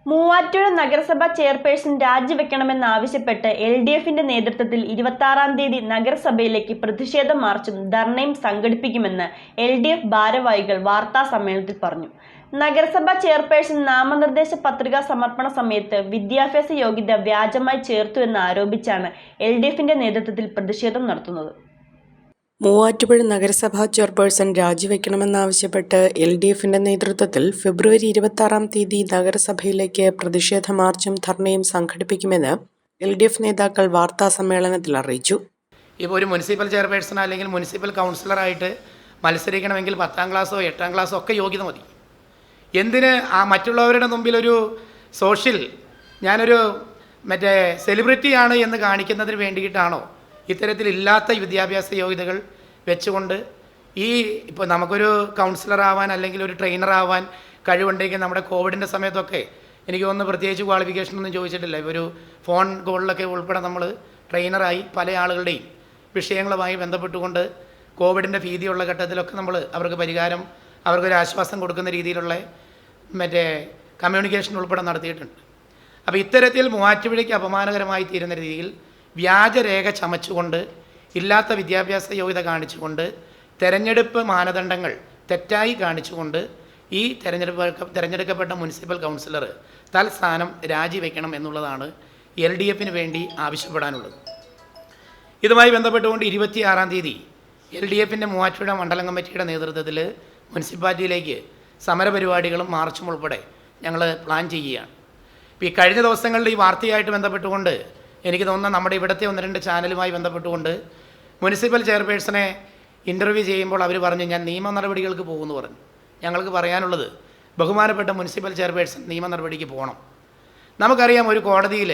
മൂവാറ്റുപുഴ നഗരസഭ ചെയർപേഴ്സൺ രാജിവെക്കണമെന്നാവശ്യപ്പെട്ട് LDFന്റെ നേതൃത്വത്തിൽ 26-ാം തീയതി നഗരസഭയിലേക്ക് പ്രതിഷേധ മാർച്ചും ധർണയും സംഘടിപ്പിക്കുമെന്ന് LDF ഭാരവാഹികൾ വാർത്താസമ്മേളനത്തിൽ പറഞ്ഞു. നഗരസഭാ ചെയർപേഴ്സൺ നാമനിർദ്ദേശ പത്രിക സമർപ്പണ സമയത്ത് വിദ്യാഭ്യാസ യോഗ്യത വ്യാജമായി ചേർത്തു എന്നാരോപിച്ചാണ് LDFന്റെ നേതൃത്വത്തിൽ പ്രതിഷേധം നടത്തുന്നത്. മൂവാറ്റുപുഴ നഗരസഭാ ചെയർപേഴ്സൺ രാജിവെക്കണമെന്നാവശ്യപ്പെട്ട് LDFന്റെ നേതൃത്വത്തിൽ ഫെബ്രുവരി 26-ാം തീയതി നഗരസഭയിലേക്ക് പ്രതിഷേധ മാർച്ചും ധർണയും സംഘടിപ്പിക്കുമെന്ന് LDF നേതാക്കൾ വാർത്താസമ്മേളനത്തിൽ അറിയിച്ചു. ഇപ്പോൾ ഒരു മുനിസിപ്പൽ ചെയർപേഴ്സൺ അല്ലെങ്കിൽ മുനിസിപ്പൽ കൗൺസിലറായിട്ട് മത്സരിക്കണമെങ്കിൽ 10ാം ക്ലാസ്സോ 8ാം ക്ലാസ്സോ ഒക്കെ യോഗ്യത മതി. എന്തിന് ആ മറ്റുള്ളവരുടെ മുമ്പിലൊരു ഞാനൊരു സെലിബ്രിറ്റിയാണ് എന്ന് കാണിക്കുന്നതിന് വേണ്ടിയിട്ടാണോ ഇത്തരത്തിലില്ലാത്ത വിദ്യാഭ്യാസ യോഗ്യതകൾ വെച്ചുകൊണ്ട് ഇപ്പോൾ നമുക്കൊരു കൗൺസിലറാവാൻ അല്ലെങ്കിൽ ഒരു ട്രെയിനറാവാൻ കഴിവുണ്ടെങ്കിൽ നമ്മുടെ കോവിഡിൻ്റെ സമയത്തൊക്കെ എനിക്ക് തോന്നുന്നു പ്രത്യേകിച്ച് ക്വാളിഫിക്കേഷനൊന്നും ചോദിച്ചിട്ടില്ല. ഇപ്പോൾ ഒരു ഫോൺ കോളിലൊക്കെ ഉൾപ്പെടെ നമ്മൾ ട്രെയിനറായി പല ആളുകളുടെയും വിഷയങ്ങളുമായി ബന്ധപ്പെട്ടുകൊണ്ട് കോവിഡിൻ്റെ ഭീതിയുള്ള ഘട്ടത്തിലൊക്കെ നമ്മൾ അവർക്ക് പരിഹാരം അവർക്കൊരു ആശ്വാസം കൊടുക്കുന്ന രീതിയിലുള്ള കമ്മ്യൂണിക്കേഷൻ ഉൾപ്പെടെ നടത്തിയിട്ടുണ്ട്. അപ്പോൾ ഇത്തരത്തിൽ മൂവാറ്റുപുഴയ്ക്ക് അപമാനകരമായി തീരുന്ന രീതിയിൽ വ്യാജരേഖ ചമച്ചുകൊണ്ട് ഇല്ലാത്ത വിദ്യാഭ്യാസ യോഗ്യത കാണിച്ചുകൊണ്ട് തെരഞ്ഞെടുപ്പ് മാനദണ്ഡങ്ങൾ തെറ്റായി കാണിച്ചുകൊണ്ട് ഈ തെരഞ്ഞെടുക്കപ്പെട്ട മുനിസിപ്പൽ കൗൺസിലർ തൽസ്ഥാനം രാജിവെക്കണം എന്നുള്ളതാണ് LDFന് വേണ്ടി ആവശ്യപ്പെടാനുള്ളത്. ഇതുമായി ബന്ധപ്പെട്ടുകൊണ്ട് 26-ാം തീയതി LDFൻ്റെ മൂവാറ്റുപുഴ മണ്ഡലം കമ്മിറ്റിയുടെ നേതൃത്വത്തിൽ മുനിസിപ്പാലിറ്റിയിലേക്ക് സമരപരിപാടികളും മാർച്ചും ഉൾപ്പെടെ ഞങ്ങൾ പ്ലാൻ ചെയ്യുകയാണ്. ഇപ്പോൾ ഈ കഴിഞ്ഞ ദിവസങ്ങളിൽ ഈ വാർത്തയായിട്ട് ബന്ധപ്പെട്ടുകൊണ്ട് എനിക്ക് തോന്നുന്ന നമ്മുടെ ഇവിടുത്തെ 1-2 ചാനലുമായി ബന്ധപ്പെട്ടുകൊണ്ട് മുനിസിപ്പൽ ചെയർപേഴ്സണെ ഇൻ്റർവ്യൂ ചെയ്യുമ്പോൾ അവർ പറഞ്ഞു ഞാൻ നിയമ നടപടികൾക്ക് പോകുമെന്ന് പറഞ്ഞു. ഞങ്ങൾക്ക് പറയാനുള്ളത് ബഹുമാനപ്പെട്ട മുനിസിപ്പൽ ചെയർപേഴ്സൺ നിയമ നടപടിക്ക് പോകണം. നമുക്കറിയാം ഒരു കോടതിയിൽ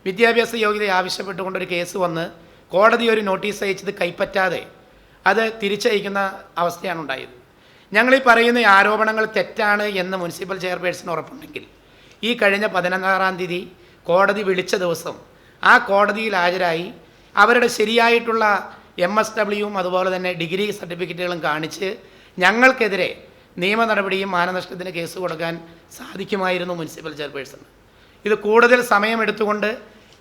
വിദ്യാഭ്യാസ യോഗ്യത ആവശ്യപ്പെട്ടുകൊണ്ടൊരു കേസ് വന്ന് കോടതി ഒരു നോട്ടീസ് അയച്ചത് കൈപ്പറ്റാതെ അത് തിരിച്ചയക്കുന്ന അവസ്ഥയാണ് ഉണ്ടായത്. ഞങ്ങളീ പറയുന്ന ആരോപണങ്ങൾ തെറ്റാണ് എന്ന് മുനിസിപ്പൽ ചെയർപേഴ്സൺ ഉറപ്പുണ്ടെങ്കിൽ ഈ കഴിഞ്ഞ 16-ാം തീയതി കോടതി വിളിച്ച ദിവസം ആ കോടതിയിൽ ഹാജരായി അവരുടെ ശരിയായിട്ടുള്ള MSWയും അതുപോലെ തന്നെ ഡിഗ്രി സർട്ടിഫിക്കറ്റുകളും കാണിച്ച് ഞങ്ങൾക്കെതിരെ നിയമ നടപടിയും മാനനഷ്ടത്തിന് കേസ് കൊടുക്കാൻ സാധിക്കുമായിരുന്നു മുനിസിപ്പൽ ചെയർപേഴ്സൺ. ഇത് കൂടുതൽ സമയമെടുത്തുകൊണ്ട്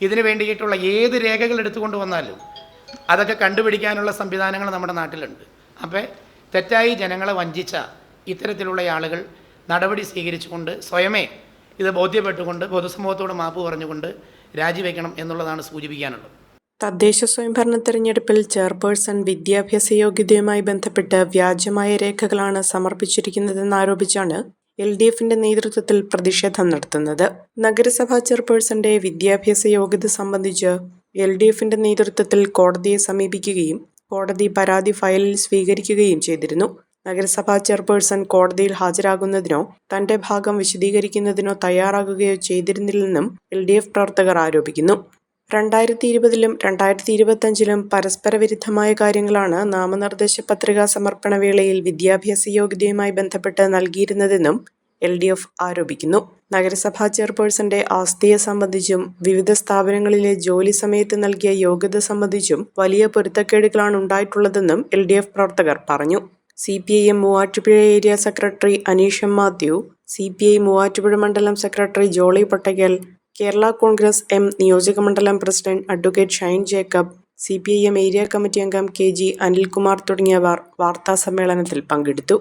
ഇതിന് വേണ്ടിയിട്ടുള്ള ഏത് രേഖകൾ എടുത്തുകൊണ്ട് വന്നാലും അതൊക്കെ കണ്ടുപിടിക്കാനുള്ള സംവിധാനങ്ങൾ നമ്മുടെ നാട്ടിലുണ്ട്. അപ്പോൾ തെറ്റായി ജനങ്ങളെ വഞ്ചിച്ച ഇത്തരത്തിലുള്ള ആളുകൾ നടപടി സ്വീകരിച്ചുകൊണ്ട് സ്വയമേ ഇത് ബോധ്യപ്പെട്ടുകൊണ്ട് പൊതുസമൂഹത്തോട് മാപ്പ് പറഞ്ഞുകൊണ്ട് രാജിവെക്കണം എന്നുള്ളതാണ് സൂചിപ്പിക്കാനുള്ളത്. തദ്ദേശ സ്വയംഭരണ തെരഞ്ഞെടുപ്പിൽ ചെയർപേഴ്സൺ വിദ്യാഭ്യാസ യോഗ്യതയുമായി ബന്ധപ്പെട്ട് വ്യാജമായ രേഖകളാണ് സമർപ്പിച്ചിരിക്കുന്നതെന്നാരോപിച്ചാണ് LDFന്റെ നേതൃത്വത്തിൽ പ്രതിഷേധം നടത്തുന്നത്. നഗരസഭാ ചെയർപേഴ്സന്റെ വിദ്യാഭ്യാസ യോഗ്യത സംബന്ധിച്ച് LDFന്റെ നേതൃത്വത്തിൽ കോടതിയെ സമീപിക്കുകയും കോടതി പരാതി ഫയലിൽ സ്വീകരിക്കുകയും ചെയ്തിരുന്നു. നഗരസഭാ ചെയർപേഴ്സൺ കോടതിയിൽ ഹാജരാകുന്നതിനോ തന്റെ ഭാഗം വിശദീകരിക്കുന്നതിനോ തയ്യാറാകുകയോ ചെയ്തിരുന്നില്ലെന്നും LDF പ്രവർത്തകർ ആരോപിക്കുന്നു. 2020-ലും 2025-ലും പരസ്പര വിരുദ്ധമായ കാര്യങ്ങളാണ് നാമനിർദ്ദേശ പത്രികാ സമർപ്പണ വേളയിൽ വിദ്യാഭ്യാസ യോഗ്യതയുമായി ബന്ധപ്പെട്ട് നൽകിയിരുന്നതെന്നും LDF ആരോപിക്കുന്നു. നഗരസഭാ ചെയർപേഴ്സന്റെ ആസ്തിയെ സംബന്ധിച്ചും വിവിധ സ്ഥാപനങ്ങളിലെ ജോലി സമയത്ത് നൽകിയ യോഗ്യത സംബന്ധിച്ചും വലിയ പൊരുത്തക്കേടുകളാണ് ഉണ്ടായിട്ടുള്ളതെന്നും LDF പ്രവർത്തകർ പറഞ്ഞു. CPIM Muvattupuzha area secretary Aneesh M. Mathew, CPI Muvattupuzha മണ്ഡലം സെക്രട്ടറി ജോളി പൊട്ടയ്ക്കൽ, കേരള കോൺഗ്രസ് M നിയോജകമണ്ഡലം president advocate Shine Jacob, CPIM area committee അംഗം KG അനിൽകുമാർ തുടങ്ങിയവർ വാർത്താസമ്മേളനത്തിൽ പങ്കെടുത്തു.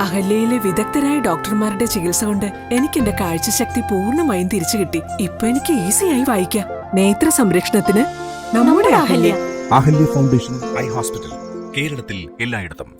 അഹല്യയിലെ വിദഗ്ധരായ ഡോക്ടർമാരുടെ ചികിത്സ കൊണ്ട് എനിക്ക് എന്റെ കാഴ്ചശക്തി പൂർണ്ണമായും തിരിച്ചു കിട്ടി. ഇപ്പൊ എനിക്ക് ഈസിയായി വായിക്കാം. നേത്ര സംരക്ഷണത്തിന് നമ്മുടെ Ahalya. Ahalya foundation eye hospital, കേരളത്തിൽ എല്ലായിടത്തും.